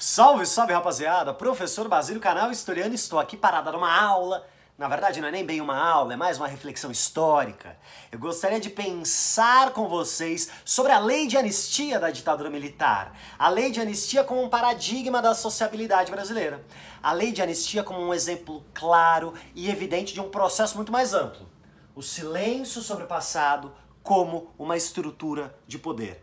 Salve, salve rapaziada! Professor Basílio, canal Historiano, estou aqui para dar uma aula. Na verdade não é nem bem uma aula, é mais uma reflexão histórica. Eu gostaria de pensar com vocês sobre a lei de anistia da ditadura militar. A lei de anistia como um paradigma da sociabilidade brasileira. A lei de anistia como um exemplo claro e evidente de um processo muito mais amplo. O silêncio sobre o passado como uma estrutura de poder.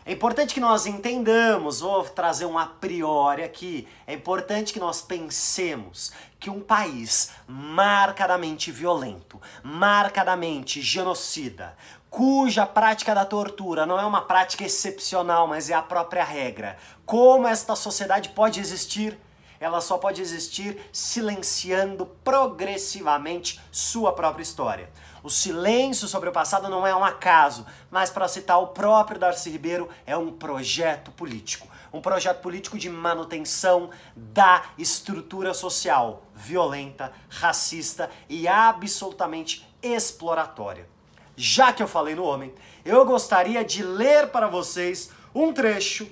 É importante que nós entendamos, vou trazer um a priori aqui, é importante que nós pensemos que um país marcadamente violento, marcadamente genocida, cuja prática da tortura não é uma prática excepcional, mas é a própria regra, como esta sociedade pode existir? Ela só pode existir silenciando progressivamente sua própria história. O silêncio sobre o passado não é um acaso, mas, para citar o próprio Darcy Ribeiro, é um projeto político. Um projeto político de manutenção da estrutura social violenta, racista e absolutamente exploratória. Já que eu falei no homem, eu gostaria de ler para vocês um trecho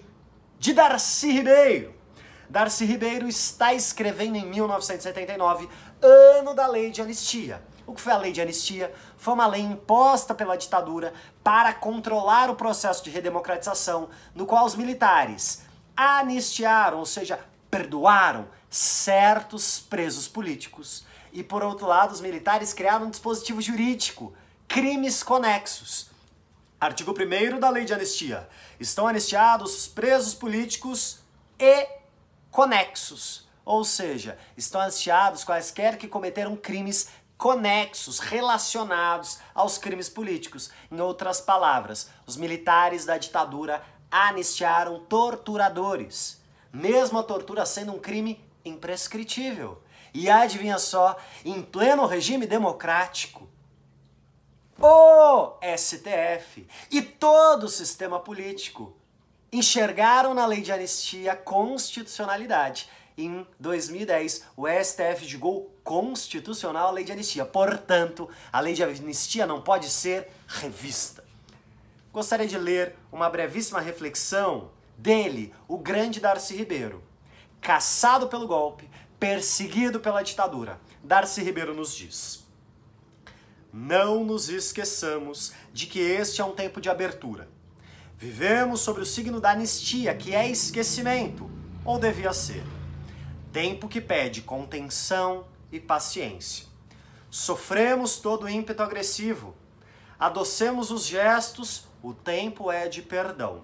de Darcy Ribeiro. Darcy Ribeiro está escrevendo em 1979, ano da lei de anistia. O que foi a lei de anistia? Foi uma lei imposta pela ditadura para controlar o processo de redemocratização, no qual os militares anistiaram, ou seja, perdoaram certos presos políticos. E, por outro lado, os militares criaram um dispositivo jurídico, crimes conexos. Artigo 1º da lei de anistia. Estão anistiados os presos políticos e conexos, ou seja, estão anistiados quaisquer que cometeram crimes conexos, relacionados aos crimes políticos. Em outras palavras, os militares da ditadura anistiaram torturadores, mesmo a tortura sendo um crime imprescritível. E adivinha só, em pleno regime democrático, o STF e todo o sistema político enxergaram na lei de anistia constitucionalidade. Em 2010, o STF julgou constitucional a lei de anistia. Portanto, a lei de anistia não pode ser revista. Gostaria de ler uma brevíssima reflexão dele, o grande Darcy Ribeiro. Caçado pelo golpe, perseguido pela ditadura, Darcy Ribeiro nos diz: não nos esqueçamos de que este é um tempo de abertura. Vivemos sob o signo da anistia, que é esquecimento, ou devia ser. Tempo que pede contenção e paciência. Sofremos todo o ímpeto agressivo. Adocemos os gestos, o tempo é de perdão.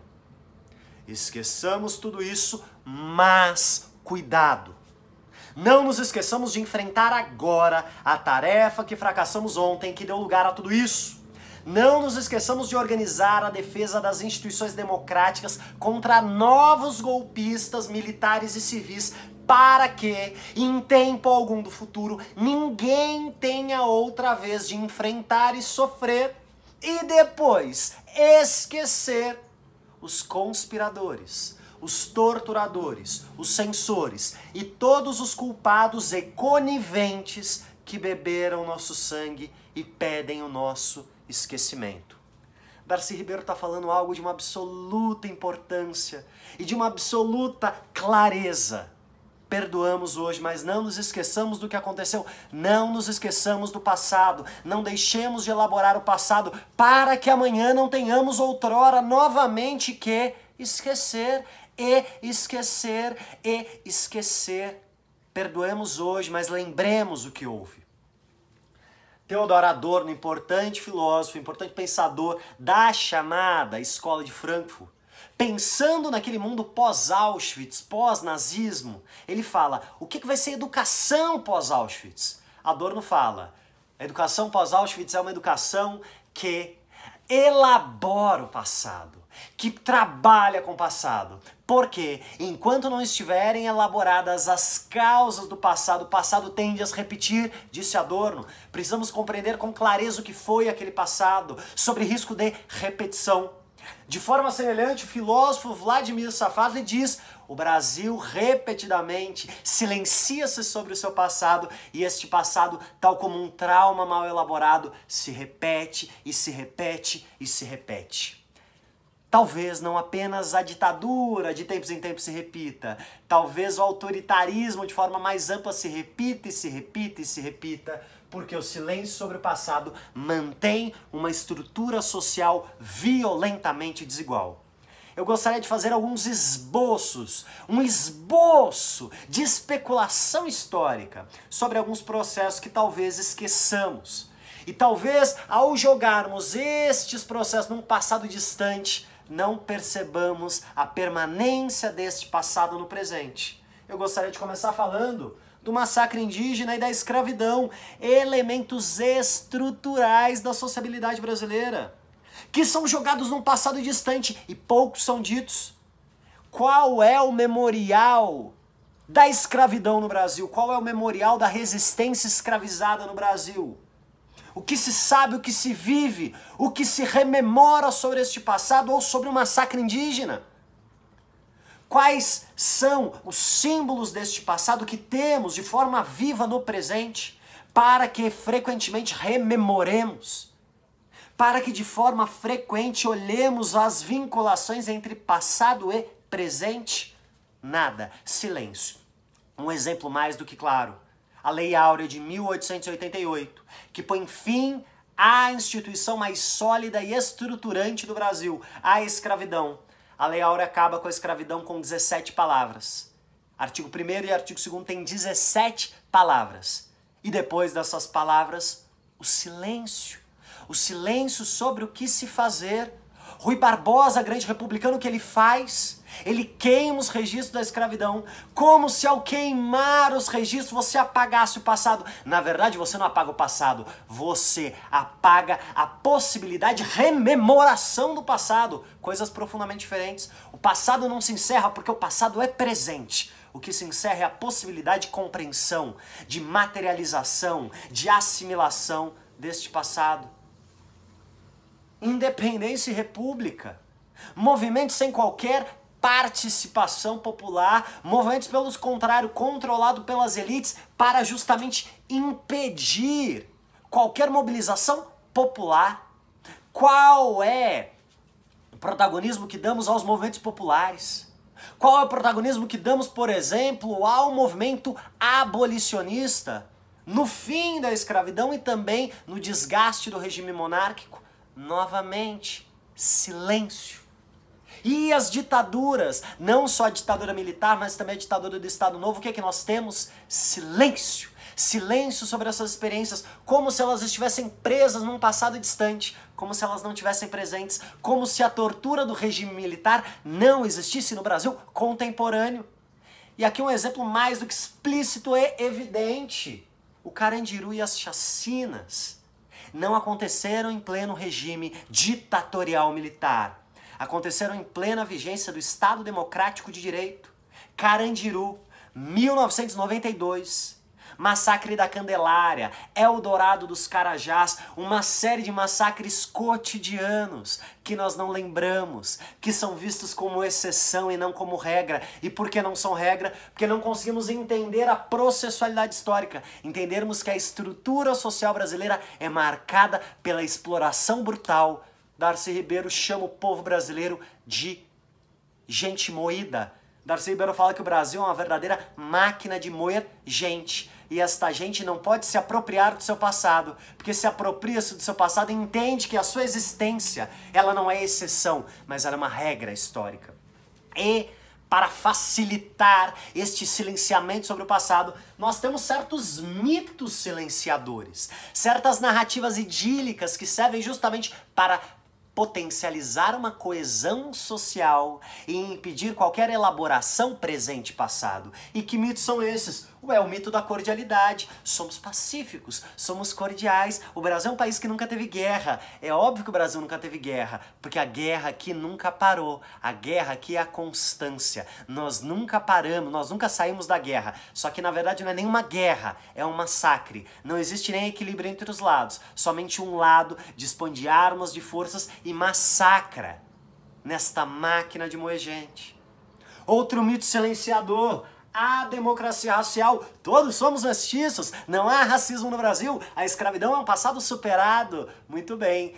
Esqueçamos tudo isso, mas cuidado. Não nos esqueçamos de enfrentar agora a tarefa que fracassamos ontem, que deu lugar a tudo isso. Não nos esqueçamos de organizar a defesa das instituições democráticas contra novos golpistas militares e civis, para que, em tempo algum do futuro, ninguém tenha outra vez de enfrentar e sofrer, e depois esquecer os conspiradores, os torturadores, os censores e todos os culpados e coniventes que beberam nosso sangue e pedem o nosso esquecimento. Darcy Ribeiro está falando algo de uma absoluta importância e de uma absoluta clareza. Perdoamos hoje, mas não nos esqueçamos do que aconteceu. Não nos esqueçamos do passado. Não deixemos de elaborar o passado para que amanhã não tenhamos outrora novamente que esquecer e esquecer e esquecer. Perdoemos hoje, mas lembremos o que houve. Theodor Adorno, importante filósofo, importante pensador da chamada Escola de Frankfurt, pensando naquele mundo pós-Auschwitz, pós-nazismo, ele fala, o que vai ser educação pós-Auschwitz? Adorno fala, a educação pós-Auschwitz é uma educação que elabora o passado, que trabalha com o passado. Porque, enquanto não estiverem elaboradas as causas do passado, o passado tende a se repetir, disse Adorno. Precisamos compreender com clareza o que foi aquele passado, sobre risco de repetição. De forma semelhante, o filósofo Vladimir Safatli diz: o Brasil repetidamente silencia-se sobre o seu passado e este passado, tal como um trauma mal elaborado, se repete e se repete e se repete. Talvez não apenas a ditadura de tempos em tempos se repita, talvez o autoritarismo de forma mais ampla se repita e se repita e se repita, porque o silêncio sobre o passado mantém uma estrutura social violentamente desigual. Eu gostaria de fazer alguns esboços, um esboço de especulação histórica sobre alguns processos que talvez esqueçamos. E talvez, ao jogarmos estes processos num passado distante, não percebamos a permanência deste passado no presente. Eu gostaria de começar falando do massacre indígena e da escravidão, elementos estruturais da sociabilidade brasileira, que são jogados num passado distante e poucos são ditos. Qual é o memorial da escravidão no Brasil? Qual é o memorial da resistência escravizada no Brasil? O que se sabe, o que se vive, o que se rememora sobre este passado ou sobre o massacre indígena? Quais são os símbolos deste passado que temos de forma viva no presente para que frequentemente rememoremos? Para que de forma frequente olhemos as vinculações entre passado e presente? Nada, silêncio. Um exemplo mais do que claro. A Lei Áurea de 1888, que põe fim à instituição mais sólida e estruturante do Brasil, a escravidão. A Lei Áurea acaba com a escravidão com 17 palavras. Artigo 1º e artigo 2º tem 17 palavras. E depois dessas palavras, o silêncio. O silêncio sobre o que se fazer. Rui Barbosa, grande republicano, o que ele faz? Ele queima os registros da escravidão, como se ao queimar os registros você apagasse o passado. Na verdade, você não apaga o passado, você apaga a possibilidade de rememoração do passado. Coisas profundamente diferentes. O passado não se encerra porque o passado é presente. O que se encerra é a possibilidade de compreensão, de materialização, de assimilação deste passado. Independência e república. Movimentos sem qualquer participação popular, movimentos, pelo contrário, controlados pelas elites para justamente impedir qualquer mobilização popular. Qual é o protagonismo que damos aos movimentos populares? Qual é o protagonismo que damos, por exemplo, ao movimento abolicionista? No fim da escravidão e também no desgaste do regime monárquico? Novamente, silêncio. E as ditaduras, não só a ditadura militar, mas também a ditadura do Estado Novo, o que é que nós temos? Silêncio. Silêncio sobre essas experiências, como se elas estivessem presas num passado distante, como se elas não estivessem presentes, como se a tortura do regime militar não existisse no Brasil contemporâneo. E aqui um exemplo mais do que explícito e evidente. O Carandiru e as chacinas não aconteceram em pleno regime ditatorial militar. Aconteceram em plena vigência do Estado Democrático de Direito. Carandiru, 1992. Massacre da Candelária, Eldorado dos Carajás, uma série de massacres cotidianos que nós não lembramos, que são vistos como exceção e não como regra. E por que não são regra? Porque não conseguimos entender a processualidade histórica, entendermos que a estrutura social brasileira é marcada pela exploração brutal. Darcy Ribeiro chama o povo brasileiro de gente moída. Darcy Ribeiro fala que o Brasil é uma verdadeira máquina de moer gente. E esta gente não pode se apropriar do seu passado, porque se apropria-se do seu passado e entende que a sua existência, ela não é exceção, mas ela é uma regra histórica. E para facilitar este silenciamento sobre o passado, nós temos certos mitos silenciadores, certas narrativas idílicas que servem justamente para potencializar uma coesão social e impedir qualquer elaboração presente e passado. E que mitos são esses? Ué, o mito da cordialidade. Somos pacíficos, somos cordiais. O Brasil é um país que nunca teve guerra. É óbvio que o Brasil nunca teve guerra, porque a guerra aqui nunca parou. A guerra aqui é a constância. Nós nunca paramos, nós nunca saímos da guerra. Só que na verdade não é nenhuma guerra, é um massacre. Não existe nem equilíbrio entre os lados. Somente um lado dispõe de armas, de forças e massacra nesta máquina de moer gente. Outro mito silenciador: a democracia racial. Todos somos mestiços, não há racismo no Brasil, a escravidão é um passado superado. Muito bem.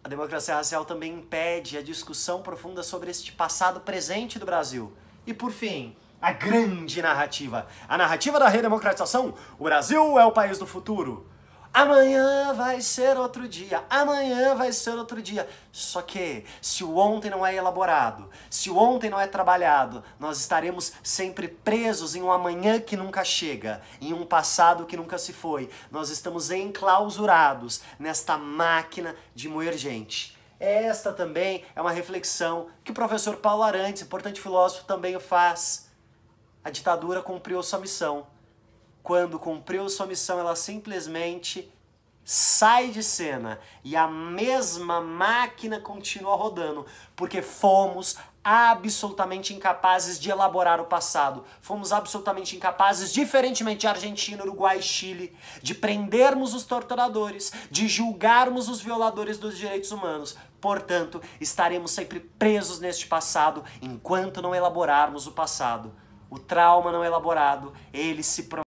A democracia racial também impede a discussão profunda sobre este passado presente do Brasil. E por fim, a grande narrativa. A narrativa da redemocratização. O Brasil é o país do futuro. Amanhã vai ser outro dia, amanhã vai ser outro dia. Só que, se o ontem não é elaborado, se o ontem não é trabalhado, nós estaremos sempre presos em um amanhã que nunca chega, em um passado que nunca se foi. Nós estamos enclausurados nesta máquina de moer gente. Esta também é uma reflexão que o professor Paulo Arantes, importante filósofo, também o faz. A ditadura cumpriu sua missão. Quando cumpriu sua missão, ela simplesmente sai de cena e a mesma máquina continua rodando, porque fomos absolutamente incapazes de elaborar o passado. Fomos absolutamente incapazes, diferentemente de Argentina, Uruguai e Chile, de prendermos os torturadores, de julgarmos os violadores dos direitos humanos. Portanto, estaremos sempre presos neste passado enquanto não elaborarmos o passado. O trauma não elaborado, ele se